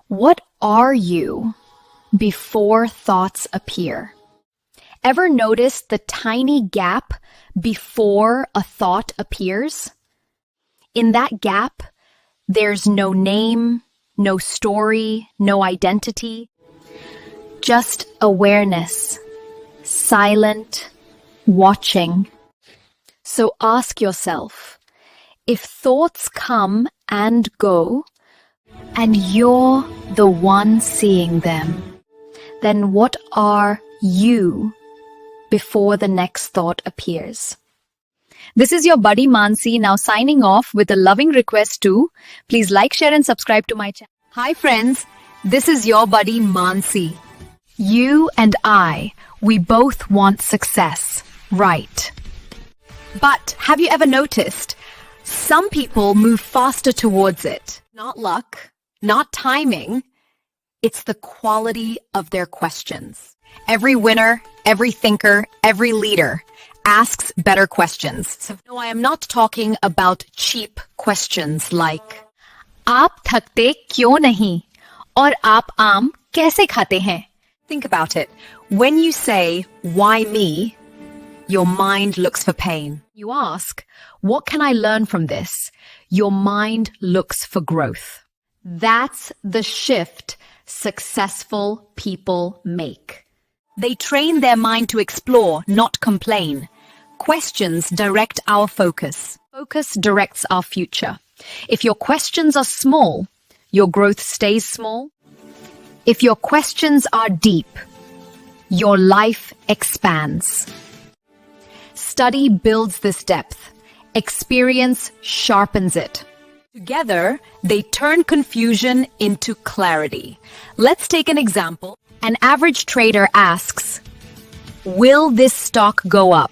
What are you before thoughts appear? Ever notice the tiny gap before a thought appears? In that gap, there's no name, no story, no identity, just awareness, silent, watching. So ask yourself, if thoughts come and go, and you're the one seeing them, then what are you before the next thought appears? This is your buddy Mansi now signing off with a loving request to please like, share and subscribe to my channel. Hi friends, this is your buddy Mansi. You and I, we both want success, right? But have you ever noticed some people move faster towards it? Not luck, not timing, it's the quality of their questions. Every winner, every thinker, every leader asks better questions. So no, I am not talking about cheap questions like आप थकते क्यों नहीं और आप आम कैसे खाते हैं? Think about it. When you say, why me? Your mind looks for pain. You ask, what can I learn from this? Your mind looks for growth. That's the shift successful people make. They train their mind to explore, not complain. Questions direct our focus. Focus directs our future. If your questions are small, your growth stays small. If your questions are deep, your life expands. Study builds this depth. Experience sharpens it. Together, they turn confusion into clarity. Let's take an example. An average trader asks, will this stock go up?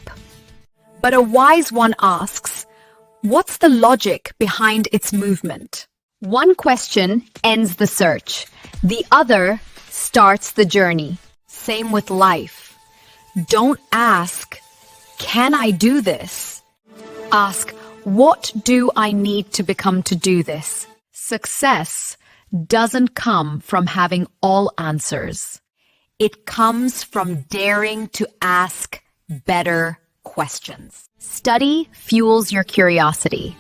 But a wise one asks, what's the logic behind its movement? One question ends the search. The other starts the journey. Same with life. Don't ask, can I do this? Ask, what do I need to become to do this? Success doesn't come from having all answers. It comes from daring to ask better questions. Study fuels your curiosity.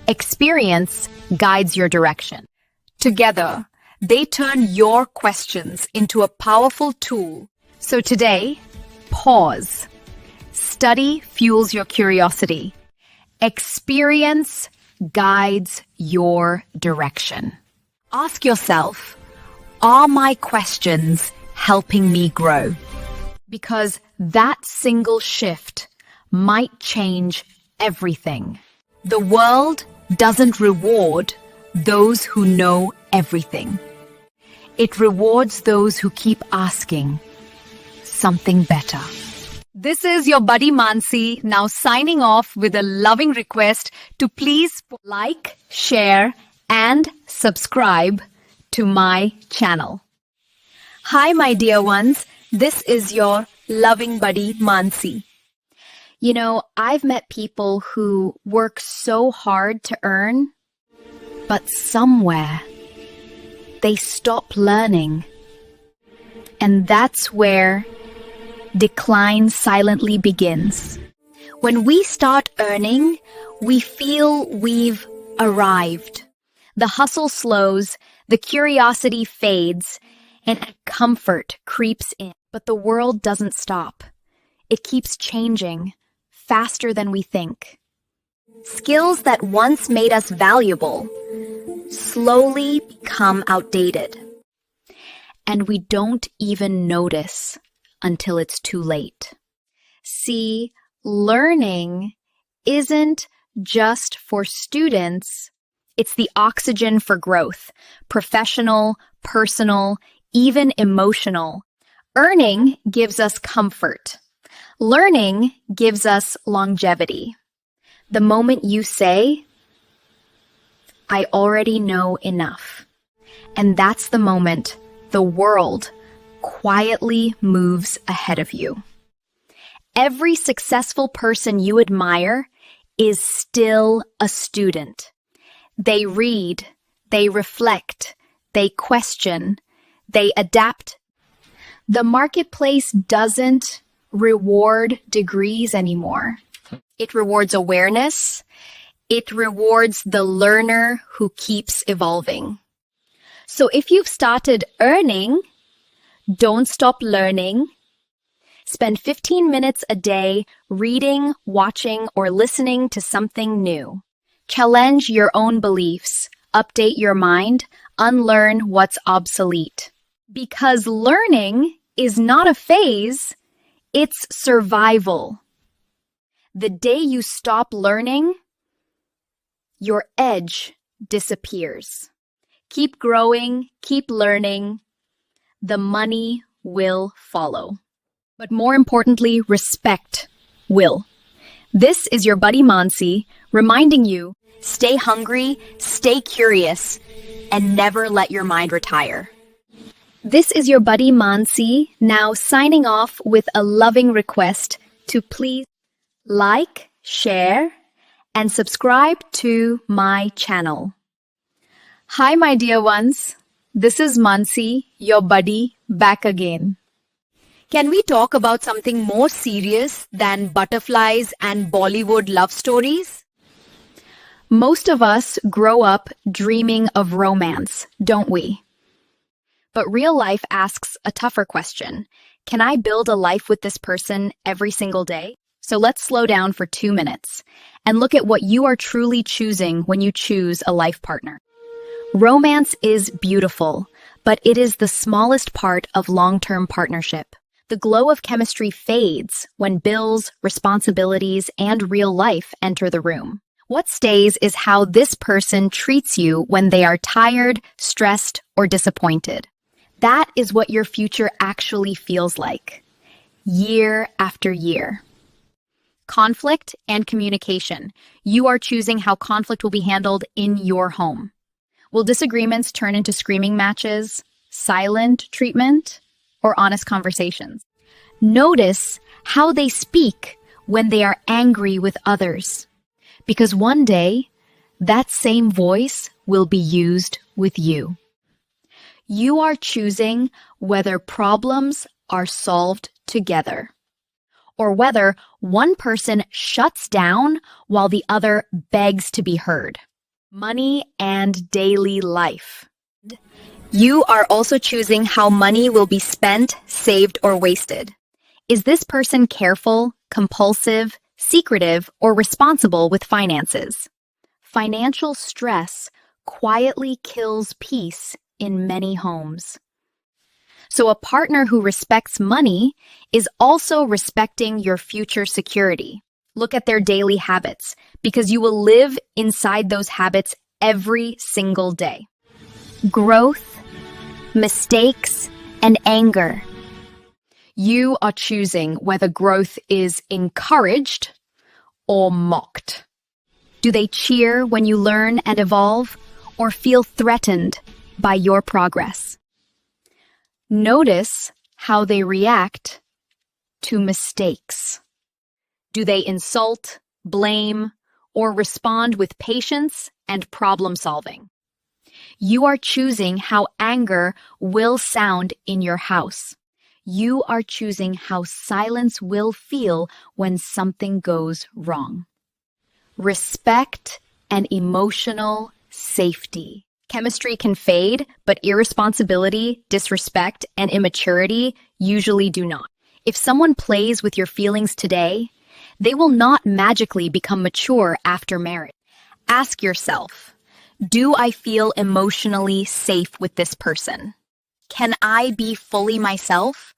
Experience guides your direction. Together, they turn your questions into a powerful tool. So today, pause. Study fuels your curiosity. Experience guides your direction. Ask yourself, are my questions helping me grow? Because that single shift might change everything. The world doesn't reward those who know everything. It rewards those who keep asking something better. This is your buddy Mansi now signing off with a loving request to please like, share, and subscribe to my channel. Hi, my dear ones. This is your loving buddy Mansi. You know, I've met people who work so hard to earn, but somewhere they stop learning. And that's where decline silently begins. When we start earning, we feel we've arrived. The hustle slows, the curiosity fades, and comfort creeps in. But the world doesn't stop. It keeps changing faster than we think. Skills that once made us valuable slowly become outdated. And we don't even notice until it's too late. See, learning isn't just for students, it's the oxygen for growth, professional, personal, even emotional. Earning gives us comfort. Learning gives us longevity. The moment you say, I already know enough. And that's the moment the world quietly moves ahead of you. Every successful person you admire is still a student. They read, they reflect, they question, they adapt. The marketplace doesn't reward degrees anymore. It rewards awareness. It rewards the learner who keeps evolving. So if you've started earning, don't stop learning. Spend 15 minutes a day reading, watching, or listening to something new. Challenge your own beliefs. Update your mind. Unlearn what's obsolete. Because learning is not a phase, it's survival. The day you stop learning, your edge disappears. Keep growing, keep learning. The money will follow. But more importantly, respect will. This is your buddy Mansi reminding you, stay hungry, stay curious, and never let your mind retire. This is your buddy Mansi now signing off with a loving request to please like, share, and subscribe to my channel. Hi, my dear ones. This is Mansi, your buddy, back again. Can we talk about something more serious than butterflies and Bollywood love stories? Most of us grow up dreaming of romance, don't we? But real life asks a tougher question. Can I build a life with this person every single day? So let's slow down for 2 minutes and look at what you are truly choosing when you choose a life partner. Romance is beautiful, but it is the smallest part of long-term partnership. The glow of chemistry fades when bills, responsibilities, and real life enter the room. What stays is how this person treats you when they are tired, stressed, or disappointed. That is what your future actually feels like, year after year. Conflict and communication. You are choosing how conflict will be handled in your home. Will disagreements turn into screaming matches, silent treatment, or honest conversations? Notice how they speak when they are angry with others, because one day, that same voice will be used with you. You are choosing whether problems are solved together, or whether one person shuts down while the other begs to be heard. Money and daily life. You are also choosing how money will be spent, saved, or wasted. Is this person careful, compulsive, secretive, or responsible with finances? Financial stress quietly kills peace in many homes. So a partner who respects money is also respecting your future security. Look at their daily habits, because you will live inside those habits every single day. Growth, mistakes, and anger. You are choosing whether growth is encouraged or mocked. Do they cheer when you learn and evolve, or feel threatened by your progress? Notice how they react to mistakes. Do they insult, blame, or respond with patience and problem solving? You are choosing how anger will sound in your house. You are choosing how silence will feel when something goes wrong. Respect and emotional safety. Chemistry can fade, but irresponsibility, disrespect, and immaturity usually do not. If someone plays with your feelings today, they will not magically become mature after marriage. Ask yourself, do I feel emotionally safe with this person? Can I be fully myself?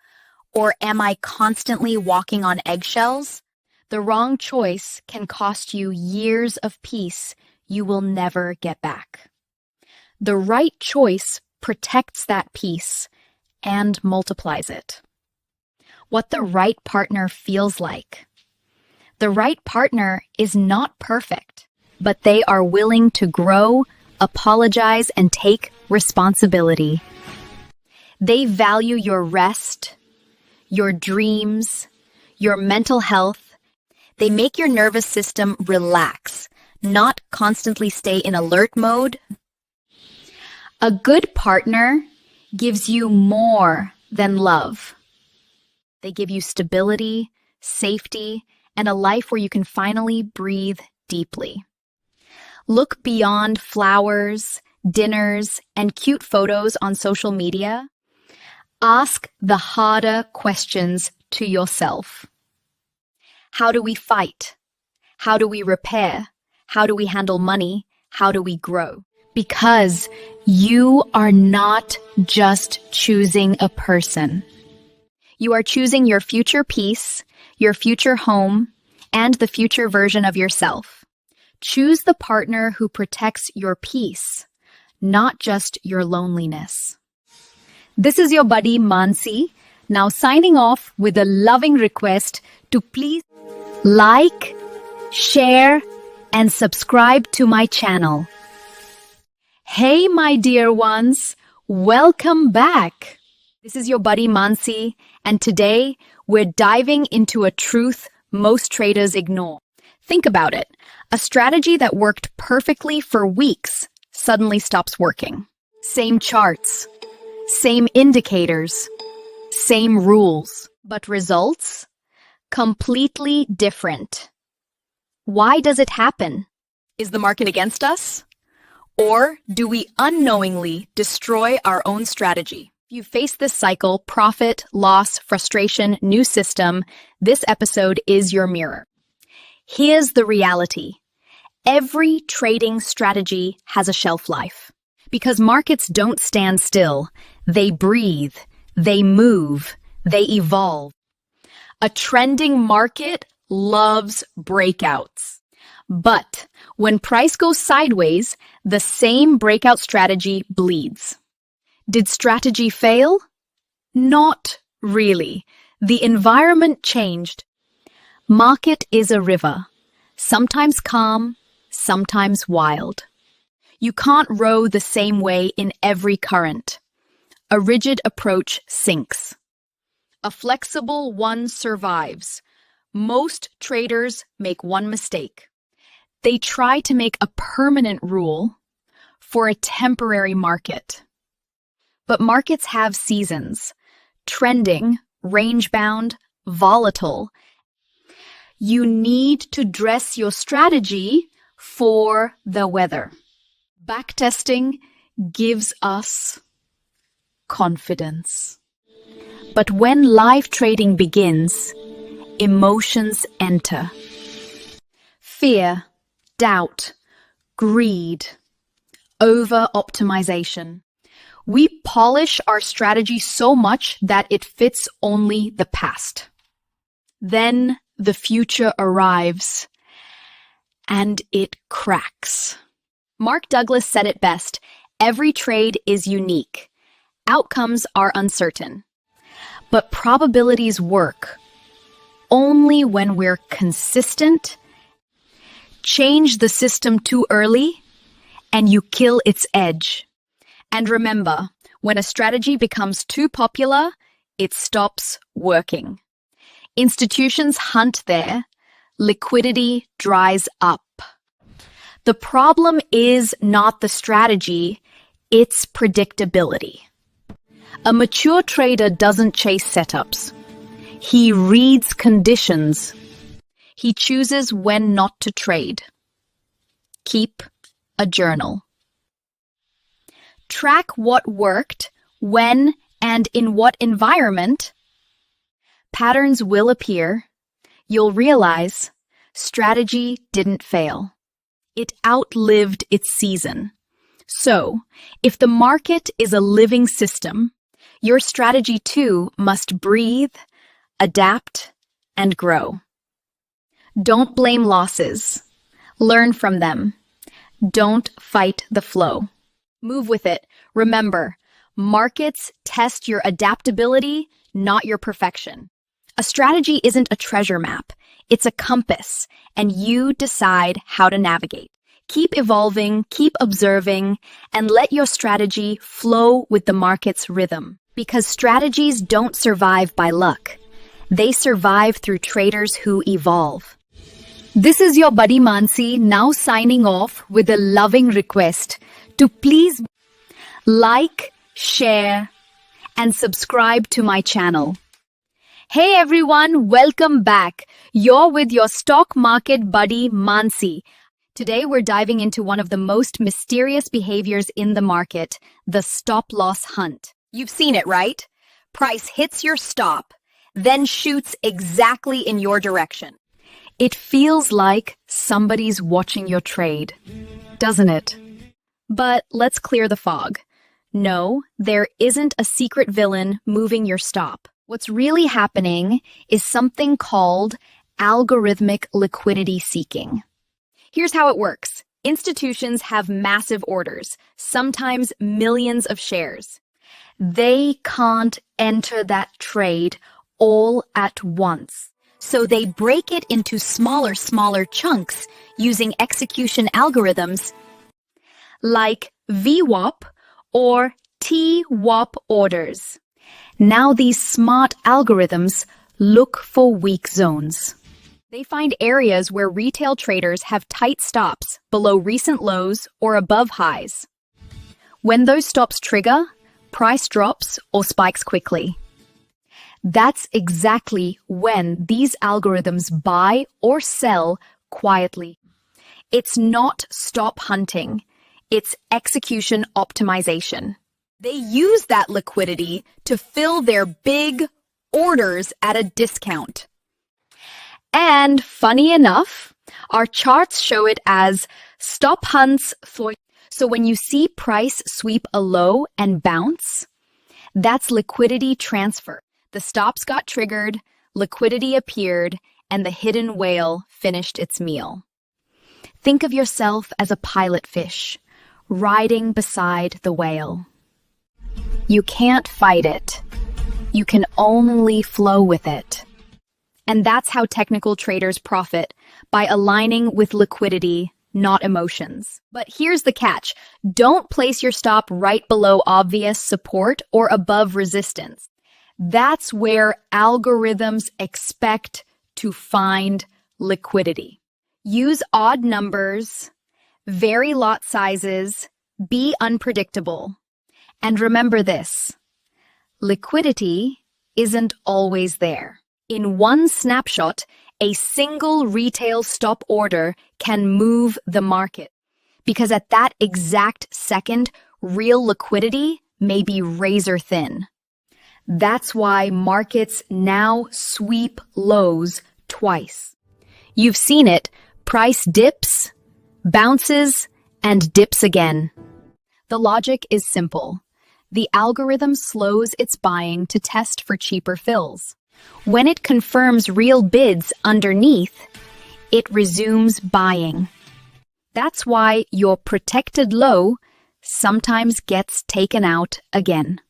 Or am I constantly walking on eggshells? The wrong choice can cost you years of peace you will never get back. The right choice protects that peace and multiplies it. What the right partner feels like. The right partner is not perfect, but they are willing to grow, apologize, and take responsibility. They value your rest, your dreams, your mental health. They make your nervous system relax, not constantly stay in alert mode. A good partner gives you more than love. They give you stability, safety, and a life where you can finally breathe deeply. Look beyond flowers, dinners, and cute photos on social media. Ask the harder questions to yourself. How do we fight? How do we repair? How do we handle money? How do we grow? Because you are not just choosing a person. You are choosing your future peace, your future home, and the future version of yourself. Choose the partner who protects your peace, not just your loneliness. This is your buddy Mansi, now signing off with a loving request to please like, share, and subscribe to my channel. Hey, my dear ones, welcome back. This is your buddy Mansi, and today we're diving into a truth most traders ignore. Think about it. A strategy that worked perfectly for weeks suddenly stops working. Same charts, same indicators, same rules, but results completely different. Why does it happen? Is the market against us? Or do we unknowingly destroy our own strategy? If you face this cycle, profit, loss, frustration, new system, this episode is your mirror. Here's the reality. Every trading strategy has a shelf life. Because markets don't stand still. They breathe, they move, they evolve. A trending market loves breakouts. But when price goes sideways, the same breakout strategy bleeds. Did strategy fail? Not really. The environment changed. Market is a river, sometimes calm, sometimes wild. You can't row the same way in every current. A rigid approach sinks. A flexible one survives. Most traders make one mistake. They try to make a permanent rule for a temporary market. But markets have seasons, trending, range-bound, volatile. You need to dress your strategy for the weather. Backtesting gives us confidence. But when live trading begins, emotions enter. Fear, doubt, greed, over-optimization. We polish our strategy so much that it fits only the past. Then the future arrives, and it cracks. Mark Douglas said it best, every trade is unique. Outcomes are uncertain. But probabilities work only when we're consistent. Change the system too early, and you kill its edge. And remember, when a strategy becomes too popular, it stops working. Institutions hunt there, liquidity dries up. The problem is not the strategy, it's predictability. A mature trader doesn't chase setups. He reads conditions. He chooses when not to trade. Keep a journal. Track what worked, when, and in what environment. Patterns will appear. You'll realize strategy didn't fail. It outlived its season. So, if the market is a living system, your strategy too must breathe, adapt, and grow. Don't blame losses. Learn from them. Don't fight the flow. Move with it. Remember, markets test your adaptability, not your perfection. A strategy isn't a treasure map. It's a compass, and you decide how to navigate. Keep evolving, keep observing, and let your strategy flow with the market's rhythm. Because strategies don't survive by luck. They survive through traders who evolve. This is your buddy Mansi, now signing off with a loving request to please like, share, and subscribe to my channel. Hey everyone, welcome back. You're with your stock market buddy Mansi. Today we're diving into one of the most mysterious behaviors in the market, the stop-loss hunt. You've seen it, right? Price hits your stop, then shoots exactly in your direction. It feels like somebody's watching your trade, doesn't it? But let's clear the fog. No, there isn't a secret villain moving your stop. What's really happening is something called algorithmic liquidity seeking. Here's how it works. Institutions have massive orders, sometimes millions of shares. They can't enter that trade all at once. So they break it into smaller chunks using execution algorithms like VWAP or TWAP orders. Now these smart algorithms look for weak zones. They find areas where retail traders have tight stops below recent lows or above highs. When those stops trigger, price drops or spikes quickly. That's exactly when these algorithms buy or sell quietly. It's not stop hunting, it's execution optimization. They use that liquidity to fill their big orders at a discount. And funny enough, our charts show it as stop hunts for. So when you see price sweep a low and bounce, that's liquidity transfer. The stops got triggered, liquidity appeared, and the hidden whale finished its meal. Think of yourself as a pilot fish, riding beside the whale. You can't fight it. You can only flow with it. And that's how technical traders profit, by aligning with liquidity, not emotions. But here's the catch. Don't place your stop right below obvious support or above resistance. That's where algorithms expect to find liquidity. Use odd numbers, vary lot sizes, be unpredictable. And remember this, liquidity isn't always there. In one snapshot, a single retail stop order can move the market. Because at that exact second, real liquidity may be razor thin. That's why markets now sweep lows twice. You've seen it, price dips, bounces, and dips again. The logic is simple. The algorithm slows its buying to test for cheaper fills. When it confirms real bids underneath, it resumes buying. That's why your protected low sometimes gets taken out again.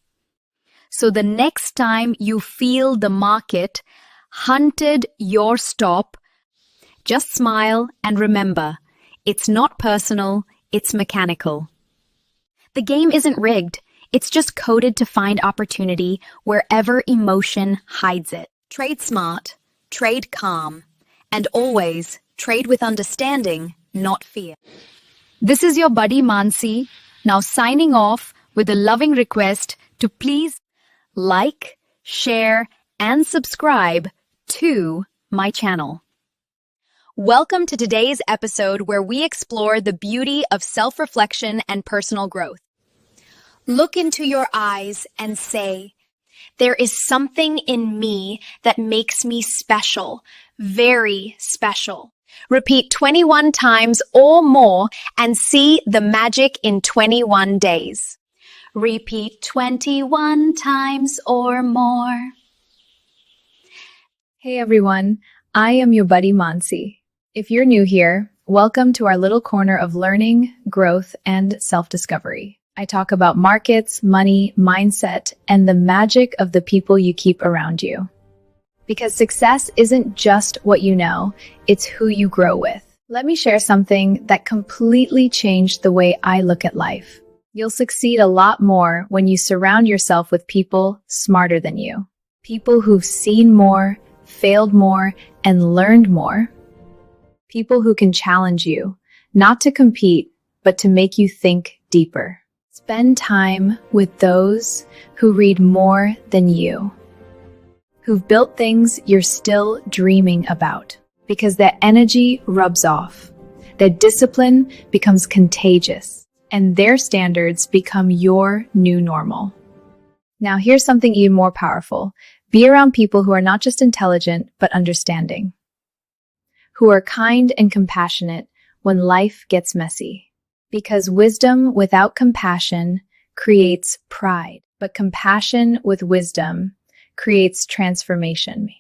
So the next time you feel the market hunted your stop, just smile and remember, it's not personal, it's mechanical. The game isn't rigged, it's just coded to find opportunity wherever emotion hides it. Trade smart, trade calm, and always trade with understanding, not fear. This is your buddy Mansi, now signing off with a loving request to please like, share, and subscribe to my channel. Welcome to today's episode where we explore the beauty of self-reflection and personal growth. Look into your eyes and say, there is something in me that makes me special, very special. Repeat 21 times or more and see the magic in 21 days. Repeat 21 times or more. Hey everyone, I am your buddy Mansi. If you're new here, welcome to our little corner of learning, growth, and self-discovery. I talk about markets, money, mindset, and the magic of the people you keep around you. Because success isn't just what you know, it's who you grow with. Let me share something that completely changed the way I look at life. You'll succeed a lot more when you surround yourself with people smarter than you. People who've seen more, failed more, and learned more. People who can challenge you, not to compete, but to make you think deeper. Spend time with those who read more than you, who've built things you're still dreaming about, because their energy rubs off, their discipline becomes contagious, and their standards become your new normal. Now, here's something even more powerful. Be around people who are not just intelligent, but understanding, who are kind and compassionate when life gets messy. Because wisdom without compassion creates pride, but compassion with wisdom creates transformation.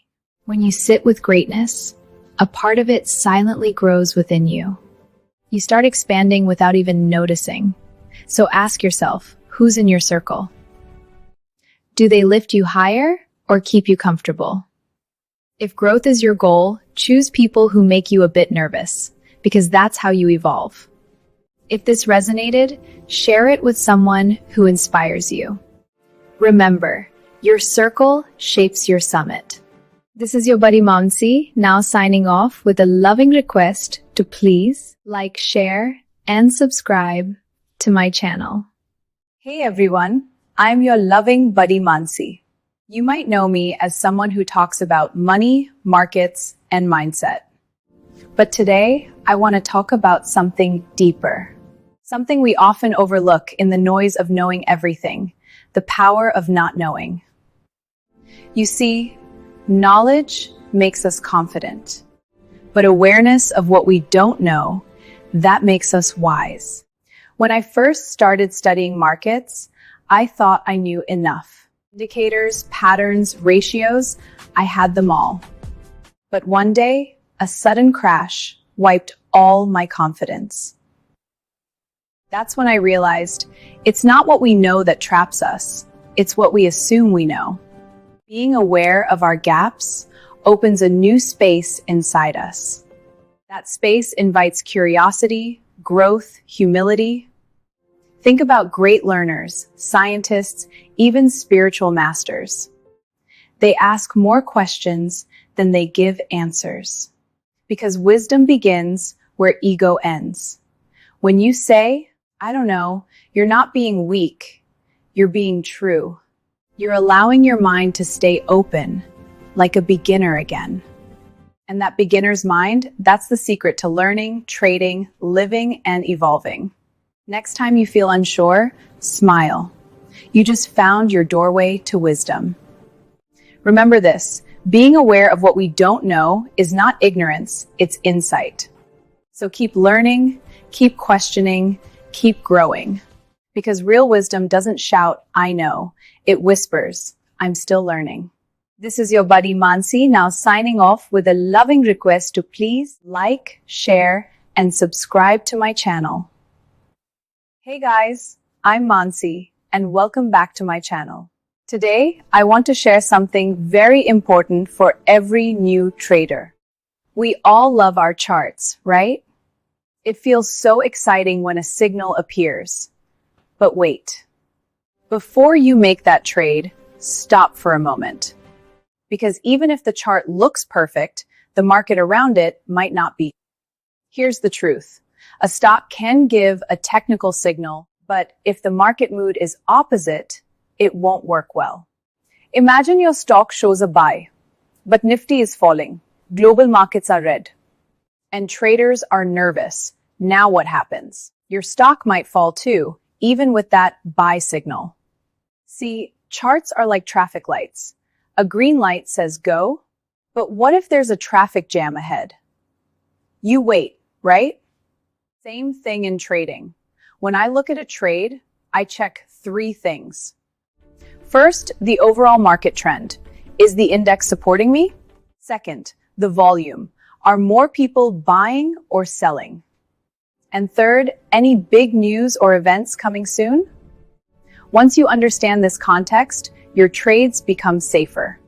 When you sit with greatness, a part of it silently grows within you. You start expanding without even noticing. So ask yourself, who's in your circle? Do they lift you higher or keep you comfortable? If growth is your goal, choose people who make you a bit nervous, because that's how you evolve. If this resonated, share it with someone who inspires you. Remember, your circle shapes your summit. This is your buddy Mansi, now signing off with a loving request to please like, share, and subscribe to my channel. Hey everyone, I'm your loving buddy Mansi. You might know me as someone who talks about money, markets, and mindset. But today, I want to talk about something deeper. Something we often overlook in the noise of knowing everything, the power of not knowing. You see, knowledge makes us confident, but awareness of what we don't know, that makes us wise. When I first started studying markets, I thought I knew enough. Indicators, patterns, ratios, I had them all. But one day, a sudden crash wiped all my confidence. That's when I realized it's not what we know that traps us, it's what we assume we know. Being aware of our gaps opens a new space inside us. That space invites curiosity, growth, humility. Think about great learners, scientists, even spiritual masters. They ask more questions than they give answers. Because wisdom begins where ego ends. When you say, I don't know, you're not being weak, you're being true. You're allowing your mind to stay open, like a beginner again. And that beginner's mind, that's the secret to learning, trading, living, and evolving. Next time you feel unsure, smile. You just found your doorway to wisdom. Remember this, being aware of what we don't know is not ignorance, it's insight. So keep learning, keep questioning, keep growing. Because real wisdom doesn't shout, I know. It whispers, I'm still learning. This is your buddy Mansi, now signing off with a loving request to please like, share, and subscribe to my channel. Hey guys, I'm Mansi, and welcome back to my channel. Today, I want to share something very important for every new trader. We all love our charts, right? It feels so exciting when a signal appears. But wait. Before you make that trade, stop for a moment. Because even if the chart looks perfect, the market around it might not be. Here's the truth. A stock can give a technical signal, but if the market mood is opposite, it won't work well. Imagine your stock shows a buy, but Nifty is falling. Global markets are red. And traders are nervous. Now what happens? Your stock might fall too, even with that buy signal. See, charts are like traffic lights. A green light says go, but what if there's a traffic jam ahead? You wait, right? Same thing in trading. When I look at a trade, I check 3 things. First, the overall market trend. Is the index supporting me? Second, the volume. Are more people buying or selling? And third, any big news or events coming soon? Once you understand this context, your trades become safer.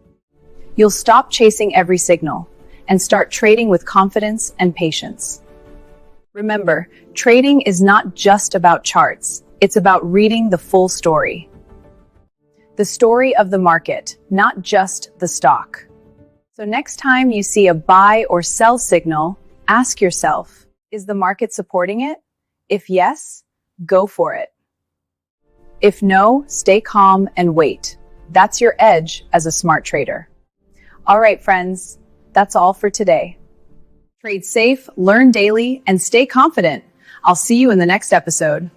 You'll stop chasing every signal and start trading with confidence and patience. Remember, trading is not just about charts. It's about reading the full story. The story of the market, not just the stock. So next time you see a buy or sell signal, ask yourself, is the market supporting it? If yes, go for it. If no, stay calm and wait. That's your edge as a smart trader. All right, friends, that's all for today. Trade safe, learn daily, and stay confident. I'll see you in the next episode.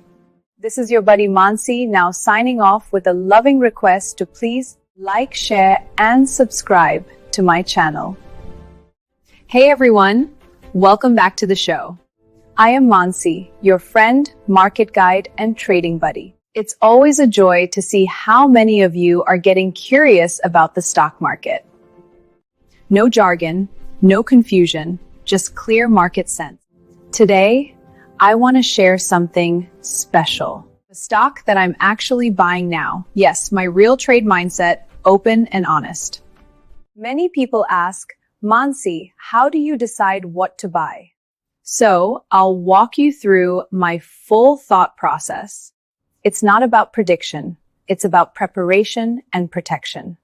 This is your buddy Mansi, now signing off with a loving request to please like, share, and subscribe to my channel. Hey everyone, welcome back to the show. I am Mansi, your friend, market guide, and trading buddy. It's always a joy to see how many of you are getting curious about the stock market. No jargon, no confusion, just clear market sense. Today, I want to share something special. The stock that I'm actually buying now. Yes, my real trade mindset, open and honest. Many people ask, Mansi, how do you decide what to buy? So I'll walk you through my full thought process. It's not about prediction. It's about preparation and protection.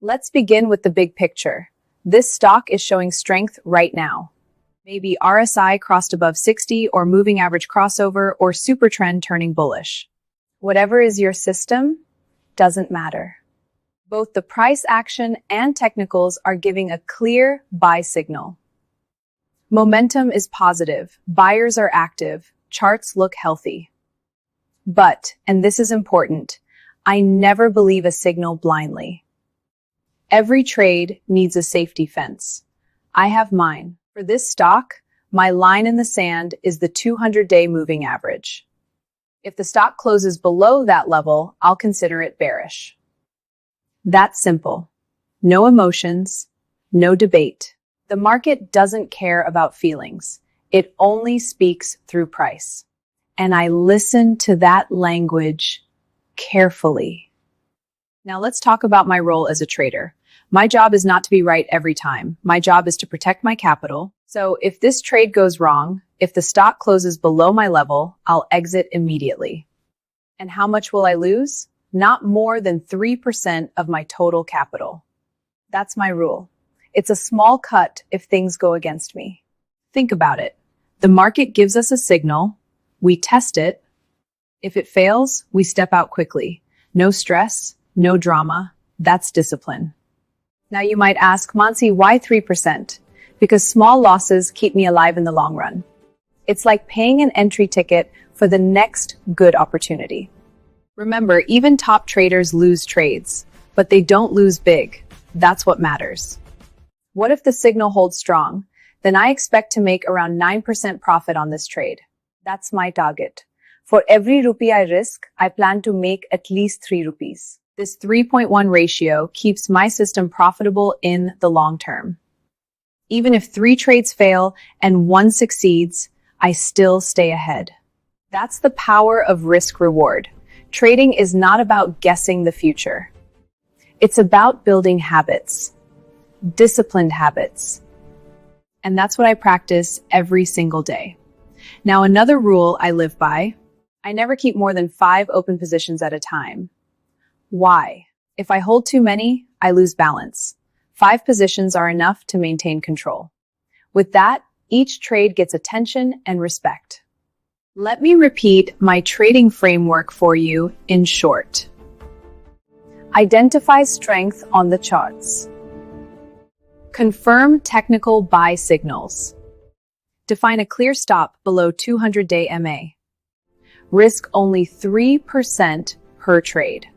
Let's begin with the big picture. This stock is showing strength right now. Maybe RSI crossed above 60 or moving average crossover or super trend turning bullish. Whatever is your system doesn't matter. Both the price action and technicals are giving a clear buy signal. Momentum is positive. Buyers are active. Charts look healthy. But, and this is important, I never believe a signal blindly. Every trade needs a safety fence. I have mine. For this stock, my line in the sand is the 200-day moving average. If the stock closes below that level, I'll consider it bearish. That's simple. No emotions, no debate. The market doesn't care about feelings. It only speaks through price. And I listen to that language carefully. Now let's talk about my role as a trader. My job is not to be right every time. My job is to protect my capital. So if this trade goes wrong, if the stock closes below my level, I'll exit immediately. And how much will I lose? Not more than 3% of my total capital. That's my rule. It's a small cut if things go against me. Think about it. The market gives us a signal. We test it. If it fails, we step out quickly. No stress, no drama. That's discipline. Now you might ask, Mansi, why 3%? Because small losses keep me alive in the long run. It's like paying an entry ticket for the next good opportunity. Remember, even top traders lose trades, but they don't lose big. That's what matters. What if the signal holds strong? Then I expect to make around 9% profit on this trade. That's my target. For every rupee I risk, I plan to make at least 3 rupees. This 3.1 ratio keeps my system profitable in the long term. Even if 3 trades fail and 1 succeeds, I still stay ahead. That's the power of risk reward. Trading is not about guessing the future. It's about building habits, disciplined habits. And that's what I practice every single day. Now, another rule I live by, I never keep more than 5 open positions at a time. Why? If I hold too many, I lose balance. 5 positions are enough to maintain control. With that, each trade gets attention and respect. Let me repeat my trading framework for you in short. Identify strength on the charts. Confirm technical buy signals. Define a clear stop below 200-day MA. Risk only 3% per trade.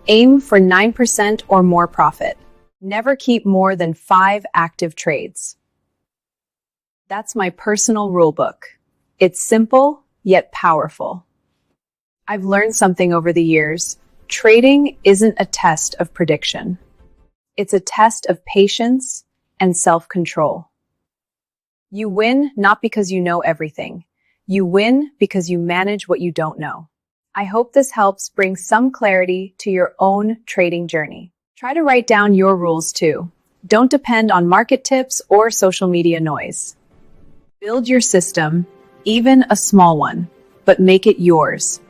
Aim for 9% or more profit. Never keep more than 5 active trades. That's my personal rulebook. It's simple, yet powerful. I've learned something over the years. Trading isn't a test of prediction. It's a test of patience and self-control. You win not because you know everything. You win because you manage what you don't know. I hope this helps bring some clarity to your own trading journey. Try to write down your rules too. Don't depend on market tips or social media noise. Build your system, even a small one, but make it yours.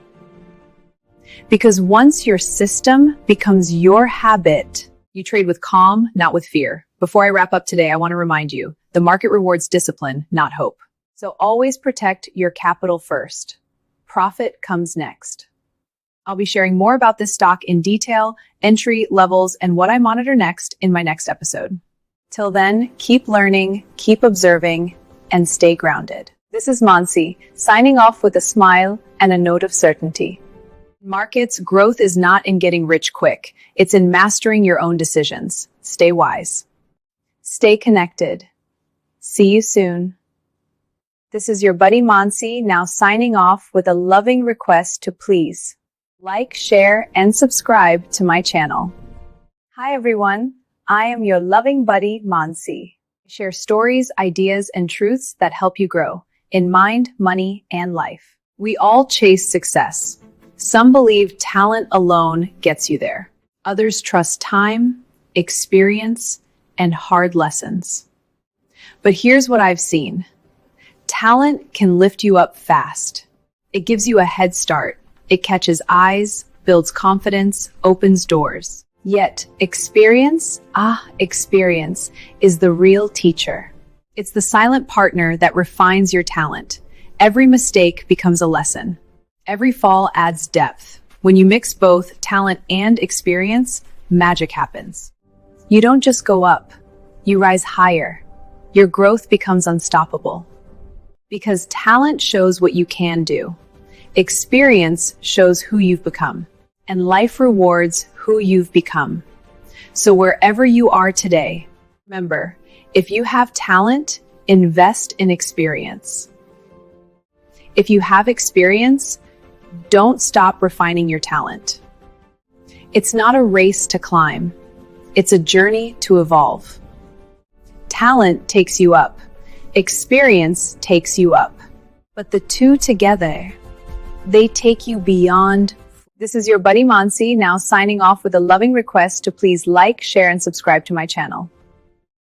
Because once your system becomes your habit, you trade with calm, not with fear. Before I wrap up today, I want to remind you, the market rewards discipline, not hope. So always protect your capital first. Profit comes next. I'll be sharing more about this stock in detail, entry levels, and what I monitor next in my next episode. Till then, keep learning, keep observing, and stay grounded. This is Mansi, signing off with a smile and a note of certainty. Markets, growth is not in getting rich quick. It's in mastering your own decisions. Stay wise. Stay connected. See you soon. This is your buddy Mansi, now signing off with a loving request to please like, share, and subscribe to my channel. Hi everyone, I am your loving buddy Mansi. I share stories, ideas, and truths that help you grow in mind, money, and life. We all chase success. Some believe talent alone gets you there. Others trust time, experience, and hard lessons. But here's what I've seen. Talent can lift you up fast. It gives you a head start. It catches eyes, builds confidence, opens doors. Yet, experience is the real teacher. It's the silent partner that refines your talent. Every mistake becomes a lesson. Every fall adds depth. When you mix both talent and experience, magic happens. You don't just go up, you rise higher. Your growth becomes unstoppable. Because talent shows what you can do. Experience shows who you've become. And life rewards who you've become. So wherever you are today, remember, if you have talent, invest in experience. If you have experience, don't stop refining your talent. It's not a race to climb. It's a journey to evolve. Talent takes you up. Experience takes you up. But the two together, they take you beyond. This is your buddy Mansi, now signing off with a loving request to please like, share, and subscribe to my channel.